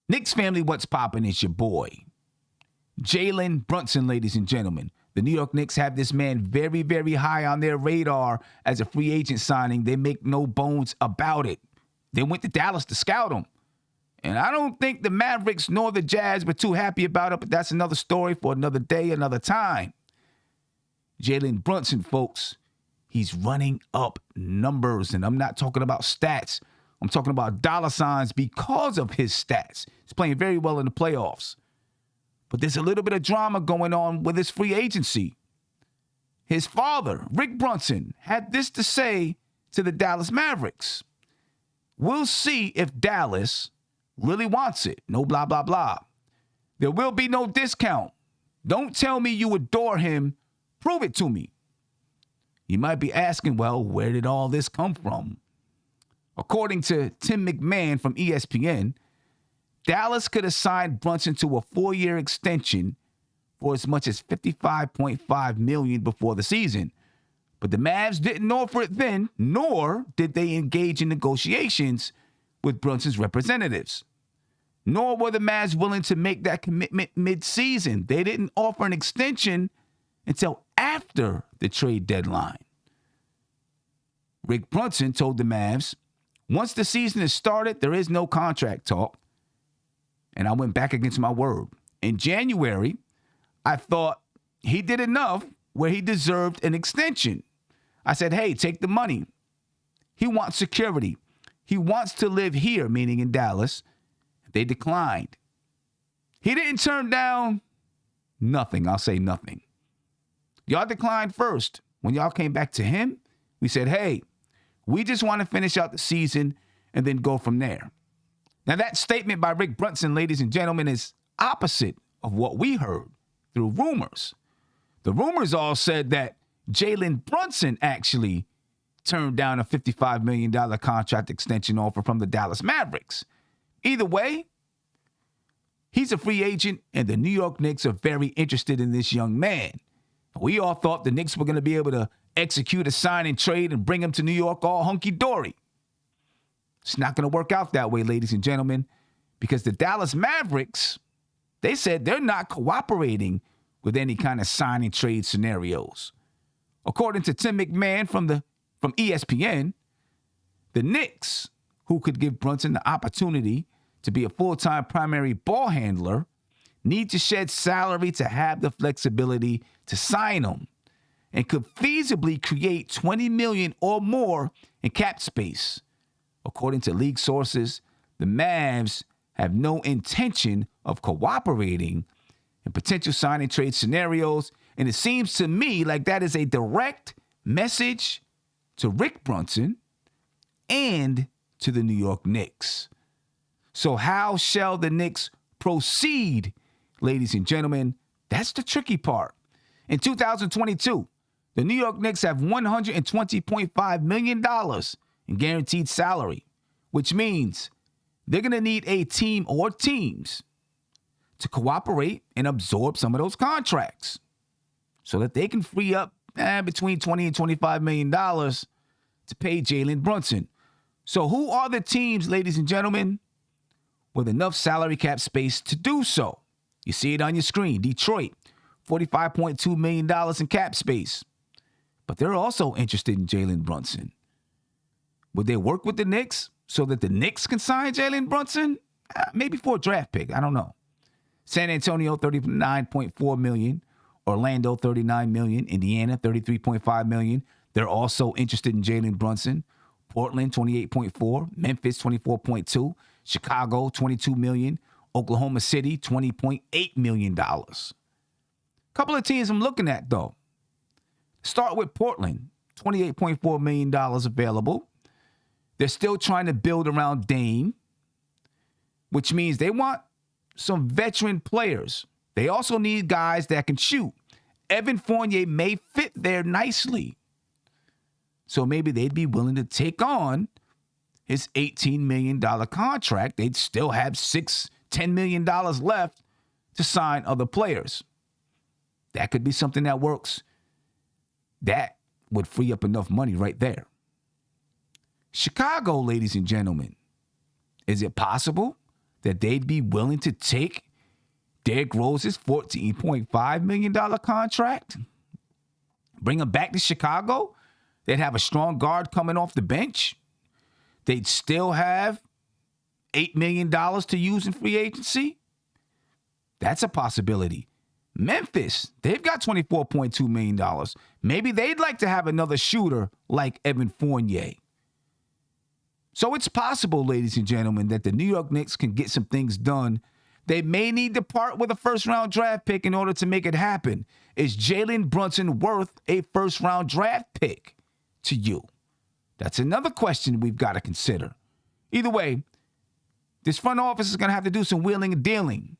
Knicks family, what's poppin'? It's your boy, Jalen Brunson, ladies and gentlemen. The New York Knicks have this man very, very high on their radar as a free agent signing. They make no bones about it. They went to Dallas to scout him. And I don't think the Mavericks nor the Jazz were too happy about it, but that's another story for another day, another time. Jalen Brunson, folks, he's running up numbers, and I'm not talking about stats. I'm talking about dollar signs because of his stats. He's playing very well in the playoffs. But there's a little bit of drama going on with his free agency. His father, Rick Brunson, had this to say to the Dallas Mavericks. We'll see if Dallas really wants it. No blah, blah, blah. There will be no discount. Don't tell me you adore him. Prove it to me. You might be asking, well, where did all this come from? According to Tim McMahon from ESPN, Dallas could have signed Brunson to a 4-year extension for as much as $55.5 million before the season. But the Mavs didn't offer it then, nor did they engage in negotiations with Brunson's representatives. Nor were the Mavs willing to make that commitment mid-season. They didn't offer an extension until after the trade deadline. Rick Brunson told the Mavs, once the season is started, there is no contract talk. And I went back against my word. In January, I thought he did enough where he deserved an extension. I said, hey, take the money. He wants security. He wants to live here, meaning in Dallas. They declined. He didn't turn down nothing. I'll say nothing. Y'all declined first. When y'all came back to him, we said, hey, we just want to finish out the season and then go from there. Now, that statement by Rick Brunson, ladies and gentlemen, is opposite of what we heard through rumors. The rumors all said that Jalen Brunson actually turned down a $55 million contract extension offer from the Dallas Mavericks. Either way, he's a free agent, and the New York Knicks are very interested in this young man. We all thought the Knicks were going to be able to execute a sign and trade and bring him to New York all hunky-dory. It's not going to work out that way, ladies and gentlemen, because the Dallas Mavericks, they said they're not cooperating with any kind of sign and trade scenarios. According to Tim McMahon from ESPN, the Knicks, who could give Brunson the opportunity to be a full-time primary ball handler, need to shed salary to have the flexibility to sign him and could feasibly create $20 million or more in cap space. According to league sources, the Mavs have no intention of cooperating in potential sign and trade scenarios, and it seems to me like that is a direct message to Rick Brunson and to the New York Knicks. So how shall the Knicks proceed, ladies and gentlemen? That's the tricky part. In 2022, the New York Knicks have $120.5 million in guaranteed salary, which means they're going to need a team or teams to cooperate and absorb some of those contracts so that they can free up between $20 and $25 million to pay Jalen Brunson. So who are the teams, ladies and gentlemen, with enough salary cap space to do so? You see it on your screen. Detroit, $45.2 million in cap space. But they're also interested in Jalen Brunson. Would they work with the Knicks so that the Knicks can sign Jalen Brunson? Maybe for a draft pick. I don't know. San Antonio, $39.4 million. Orlando, $39 million. Indiana, $33.5 million. They're also interested in Jalen Brunson. Portland, $28.4. Memphis, $24.2. Chicago, $22 million. Oklahoma City, $20.8 million. Couple of teams I'm looking at, though. Start with Portland, $28.4 million available. They're still trying to build around Dame, which means they want some veteran players. They also need guys that can shoot. Evan Fournier may fit there nicely. So maybe they'd be willing to take on his $18 million contract. They'd still have $10 million left to sign other players. That could be something that works. That would free up enough money right there. Chicago, ladies and gentlemen, is it possible that they'd be willing to take Derrick Rose's $14.5 million contract? Bring him back to Chicago? They'd have a strong guard coming off the bench. They'd still have $8 million to use in free agency. That's a possibility. Memphis, they've got $24.2 million. Maybe they'd like to have another shooter like Evan Fournier. So it's possible, ladies and gentlemen, that the New York Knicks can get some things done. They may need to part with a first-round draft pick in order to make it happen. Is Jalen Brunson worth a first-round draft pick to you? That's another question we've got to consider. Either way, this front office is going to have to do some wheeling and dealing.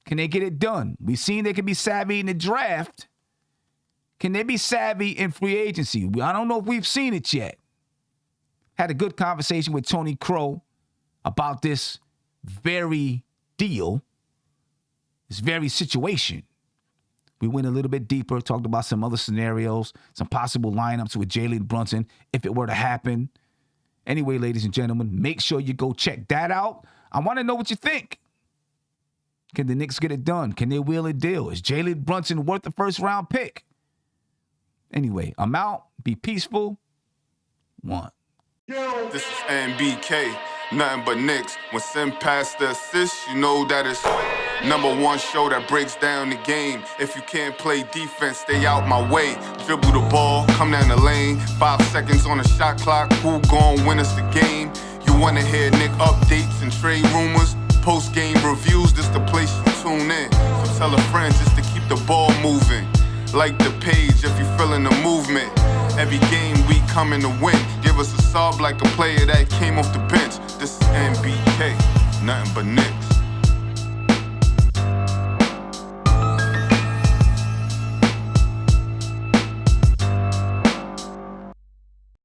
Can they get it done? We've seen they can be savvy in the draft. Can they be savvy in free agency? I don't know if we've seen it yet. Had a good conversation with Tony Crow about this very deal, this very situation. We went a little bit deeper, talked about some other scenarios, some possible lineups with Jalen Brunson if it were to happen. Anyway, ladies and gentlemen, make sure you go check that out. I want to know what you think. Can the Knicks get it done? Can they wheel a deal? Is Jalen Brunson worth the first-round pick? Anyway, I'm out. Be peaceful. One. This is NBK, nothing but Knicks. When Sim passed the assist, you know that it's #1 show that breaks down the game. If you can't play defense, stay out my way. Dribble the ball, come down the lane. 5 seconds on the shot clock, who gon' win us the game? You wanna hear Nick updates and trade rumors? Post-game reviews, this the place you tune in. So tell a friend just to keep the ball moving. Like the page if you feeling the movement. Every game we coming to win. Give us a sub like a player that came off the bench. This is NBK, nothing but Knicks.